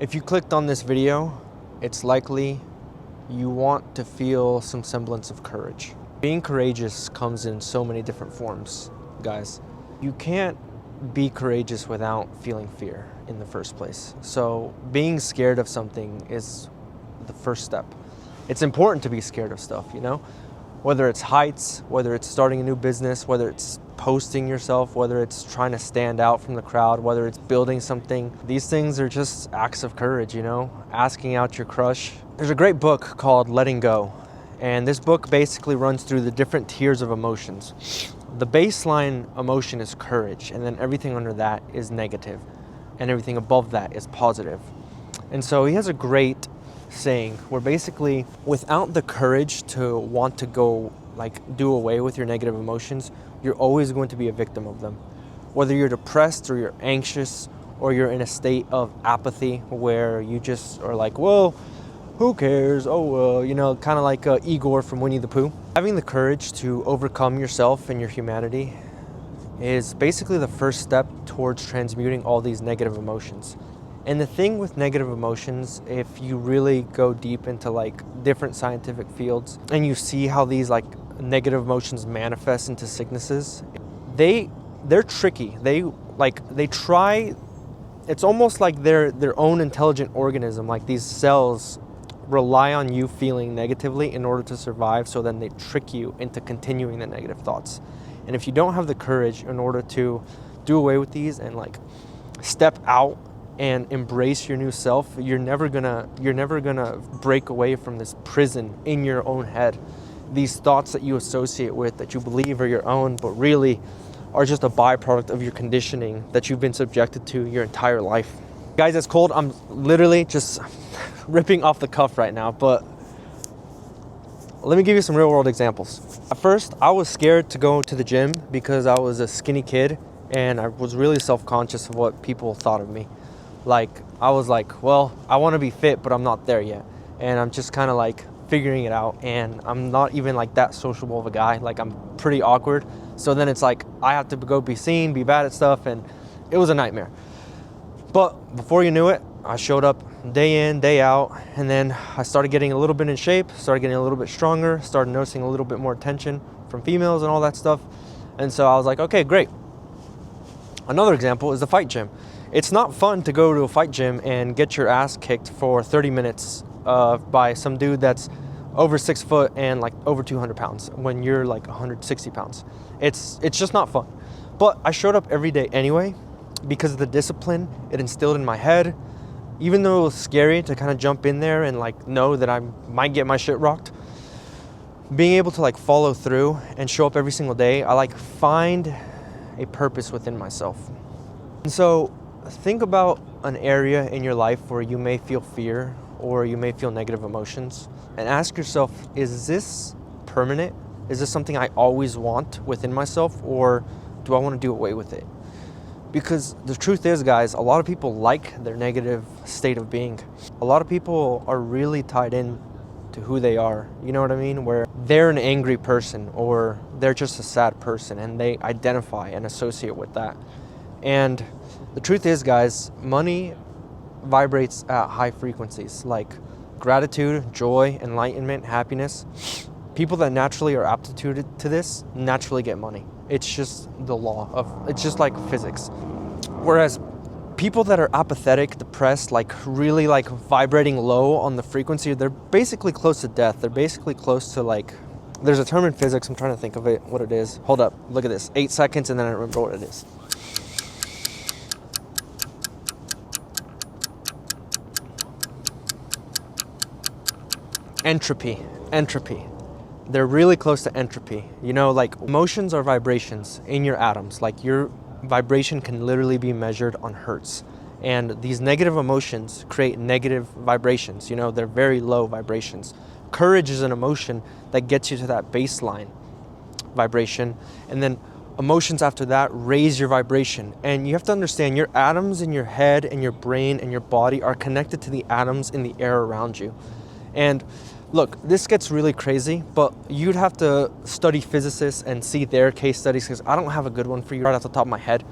If you clicked on this video, it's likely you want to feel some semblance of courage. Being courageous comes in so many different forms, guys. You can't be courageous without feeling fear in the first place. So being scared of something is the first step. It's important to be scared of stuff, you know? Whether it's heights, whether it's starting a new business, whether it's posting yourself, whether it's trying to stand out from the crowd, whether it's building something. These things are just acts of courage, you know? Asking out your crush. There's a great book called Letting Go, and this book basically runs through the different tiers of emotions. The baseline emotion is courage, and then everything under that is negative, and everything above that is positive. And so he has a great saying where basically without the courage to want to go do away with your negative emotions, you're always going to be a victim of them. Whether you're depressed or you're anxious or you're in a state of apathy where you just are like, well, who cares? Oh, well, you know, kind of like Igor from Winnie the Pooh. Having the courage to overcome yourself and your humanity is basically the first step towards transmuting all these negative emotions. And the thing with negative emotions, if you really go deep into different scientific fields and you see how these negative emotions manifest into sicknesses, they're tricky. They try, it's almost like they're their own intelligent organism. Like these cells rely on you feeling negatively in order to survive, so then they trick you into continuing the negative thoughts. And if you don't have the courage in order to do away with these and step out and embrace your new self, you're never gonna break away from this prison in your own head. These thoughts that you associate with, that you believe are your own, but really are just a byproduct of your conditioning that you've been subjected to your entire life. Guys, it's cold. I'm literally just ripping off the cuff right now, but let me give you some real world examples. At first, I was scared to go to the gym because I was a skinny kid and I was really self-conscious of what people thought of me. I was like, well, I want to be fit, but I'm not there yet. And I'm just kind of figuring it out. And I'm not even that sociable of a guy. I'm pretty awkward. So then it's I have to go be seen, be bad at stuff. And it was a nightmare. But before you knew it, I showed up day in, day out. And then I started getting a little bit in shape, started getting a little bit stronger, started noticing a little bit more attention from females and all that stuff. And so I was like, okay, great. Another example is the fight gym. It's not fun to go to a fight gym and get your ass kicked for 30 minutes by some dude that's over 6 foot and over 200 pounds when you're 160 pounds. It's just not fun. But I showed up every day anyway because of the discipline it instilled in my head. Even though it was scary to kind of jump in there and know that I might get my shit rocked, being able to follow through and show up every single day, I find a purpose within myself. And so think about an area in your life where you may feel fear or you may feel negative emotions, and ask yourself, is this permanent? Is this something I always want within myself, or do I want to do away with it? Because the truth is, guys, a lot of people like their negative state of being. A lot of people are really tied in to who they are, you know what I mean? Where they're an angry person or they're just a sad person and they identify and associate with that. And the truth is, guys, money vibrates at high frequencies like gratitude, joy, enlightenment, happiness. People that naturally are aptitude to this naturally get money. It's just the law of, it's just like physics. Whereas people that are apathetic, depressed, really vibrating low on the frequency, they're basically close to death. They're basically close to there's a term in physics, I'm trying to think of it, what it is. Hold up, look at this, 8 seconds and then I remember what it is. Entropy. They're really close to entropy. You know, emotions are vibrations in your atoms. Your vibration can literally be measured on hertz. And these negative emotions create negative vibrations. You know, they're very low vibrations. Courage is an emotion that gets you to that baseline vibration. And then emotions after that raise your vibration. And you have to understand, your atoms in your head and your brain and your body are connected to the atoms in the air around you. And look, this gets really crazy, but you'd have to study physicists and see their case studies, because I don't have a good one for you right off the top of my head.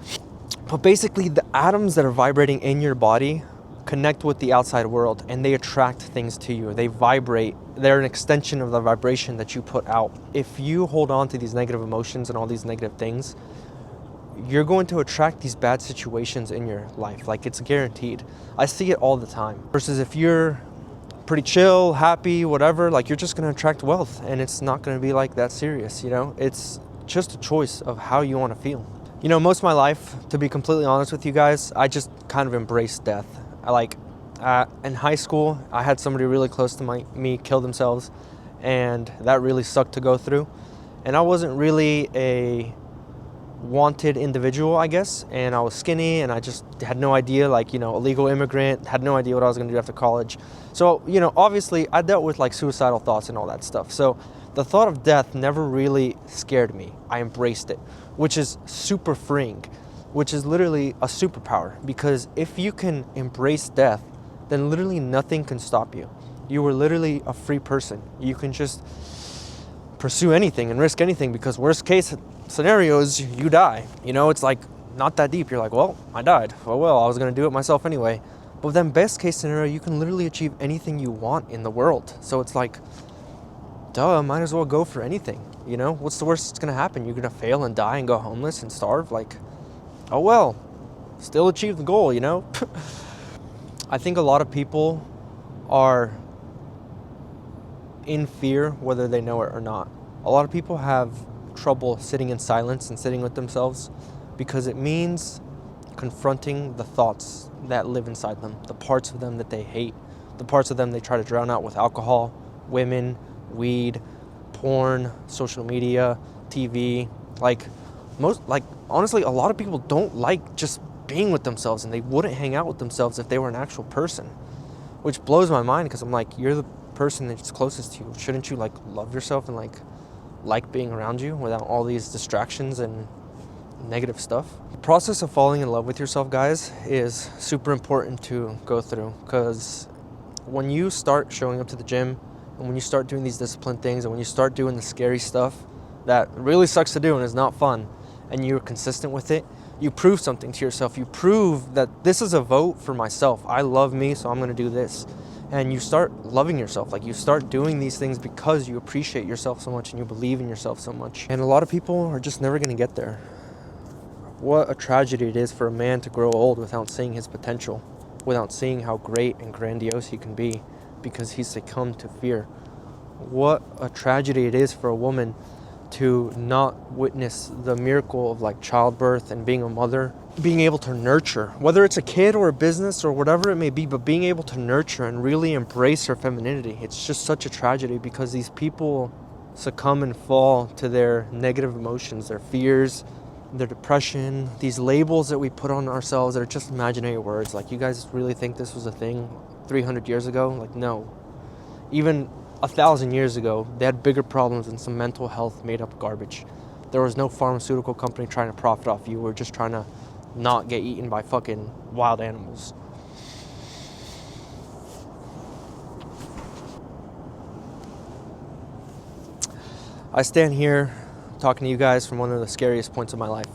But basically, the atoms that are vibrating in your body connect with the outside world and they attract things to you. They vibrate. They're an extension of the vibration that you put out. If you hold on to these negative emotions and all these negative things, you're going to attract these bad situations in your life. Like, it's guaranteed. I see it all the time. Versus if you're pretty chill, happy, whatever, like, you're just going to attract wealth, and it's not going to be like that serious, you know? It's just a choice of how you want to feel. You know, most of my life, to be completely honest with you guys, I just kind of embraced death. In high school, I had somebody really close to me kill themselves, and that really sucked to go through. And I wasn't really a wanted individual, I guess, and I was skinny, and I just had no idea, like, you know, illegal immigrant, had no idea what I was going to do after college. So, you know, obviously I dealt with like suicidal thoughts and all that stuff. So the thought of death never really scared me. I embraced it, which is super freeing, which is literally a superpower, because if you can embrace death, then literally nothing can stop you. You were literally a free person. You can just pursue anything and risk anything, because worst case scenario is you die. You know, it's like not that deep. You're like, well, I died. Oh well, I was going to do it myself anyway. But then best case scenario, you can literally achieve anything you want in the world. So it's like, duh, might as well go for anything. You know, what's the worst that's going to happen? You're going to fail and die and go homeless and starve? Like, oh well, still achieve the goal, you know? I think a lot of people are in fear whether they know it or not. A lot of people have trouble sitting in silence and sitting with themselves, because it means confronting the thoughts that live inside them, the parts of them that they hate, the parts of them they try to drown out with alcohol, women, weed, porn, social media, TV. Honestly, a lot of people don't like just being with themselves, and they wouldn't hang out with themselves if they were an actual person, which blows my mind, because I'm like, you're the person that's closest to you. Shouldn't you like love yourself and like being around you without all these distractions and negative stuff? The process of falling in love with yourself, guys, is super important to go through, because when you start showing up to the gym, and when you start doing these disciplined things, and when you start doing the scary stuff that really sucks to do and is not fun, and you're consistent with it, you prove something to yourself. You prove that this is a vote for myself. I love me, so I'm going to do this. And you start loving yourself. Like, you start doing these things because you appreciate yourself so much and you believe in yourself so much. And a lot of people are just never going to get there. What a tragedy it is for a man to grow old without seeing his potential, without seeing how great and grandiose he can be, because he's succumbed to fear. What a tragedy it is for a woman to not witness the miracle of like childbirth and being a mother, being able to nurture, whether it's a kid or a business or whatever it may be, but being able to nurture and really embrace her femininity. It's just such a tragedy, because these people succumb and fall to their negative emotions, their fears, their depression, these labels that we put on ourselves that are just imaginary words. Like, you guys really think this was a thing 300 years ago? Like, no. Even 1,000 years ago, they had bigger problems than some mental health made up garbage. There was no pharmaceutical company trying to profit off you. We're just trying to not get eaten by fucking wild animals. I stand here talking to you guys from one of the scariest points of my life.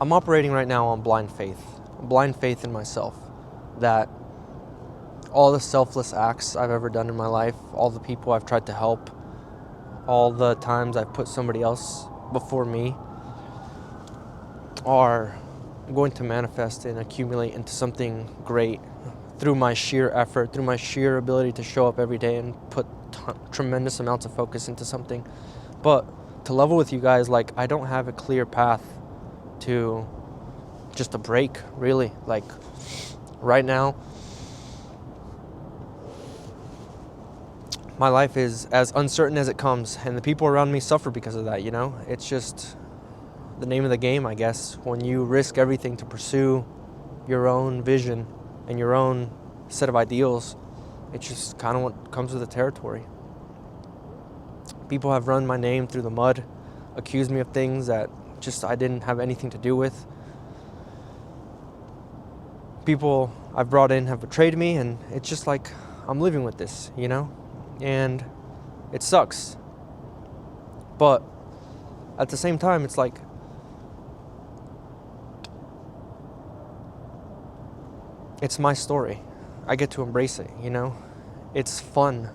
I'm operating right now on blind faith in myself, that all the selfless acts I've ever done in my life, all the people I've tried to help, all the times I've put somebody else before me, are going to manifest and accumulate into something great through my sheer effort, through my sheer ability to show up every day and put tremendous amounts of focus into something. But to level with you guys, like, I don't have a clear path to just a break, really. Like, right now, my life is as uncertain as it comes, and the people around me suffer because of that, you know? It's just the name of the game, I guess, when you risk everything to pursue your own vision and your own set of ideals. It's just kind of what comes with the territory. People have run my name through the mud, accused me of things that just I didn't have anything to do with. People I've brought in have betrayed me, and it's just like, I'm living with this, you know? And it sucks. But at the same time, it's like, it's my story. I get to embrace it, you know? It's fun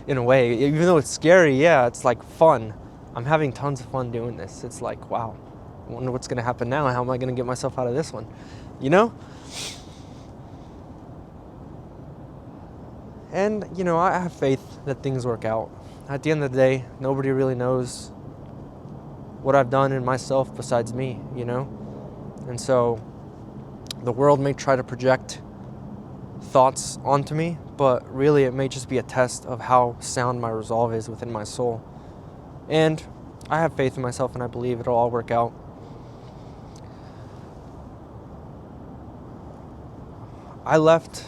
in a way. Even though it's scary, yeah, it's like fun. I'm having tons of fun doing this. It's like, wow, I wonder what's gonna happen now. How am I gonna get myself out of this one? You know? And, you know, I have faith that things work out. At the end of the day, nobody really knows what I've done in myself besides me, you know? And so the world may try to project thoughts onto me, but really it may just be a test of how sound my resolve is within my soul. And I have faith in myself, and I believe it'll all work out. I left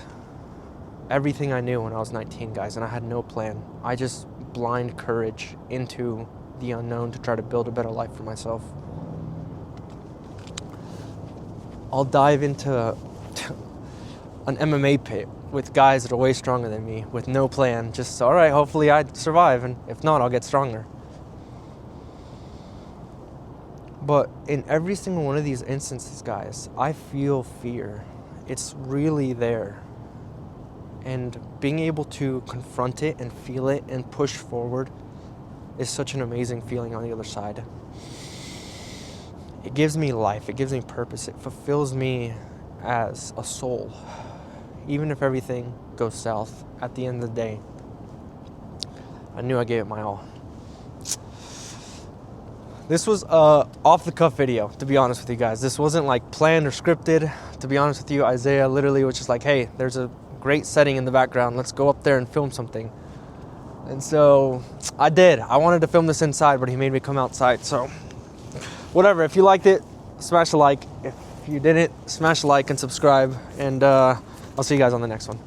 everything I knew when I was 19, guys, and I had no plan. I just blind courage into the unknown to try to build a better life for myself. I'll dive into an MMA pit with guys that are way stronger than me with no plan. Just, all right, hopefully I survive, and if not, I'll get stronger. But in every single one of these instances, guys, I feel fear. It's really there. And being able to confront it and feel it and push forward is such an amazing feeling on the other side. It gives me life. It gives me purpose. It fulfills me as a soul. Even if everything goes south, at the end of the day, I knew I gave it my all. This was a off-the-cuff video, to be honest with you guys. This wasn't like planned or scripted. To be honest with you, Isaiah literally was just like, hey, there's a great setting in the background. Let's go up there and film something. And so I did. I wanted to film this inside, but he made me come outside. So whatever. If you liked it, smash a like. If you didn't, smash a like and subscribe. And I'll see you guys on the next one.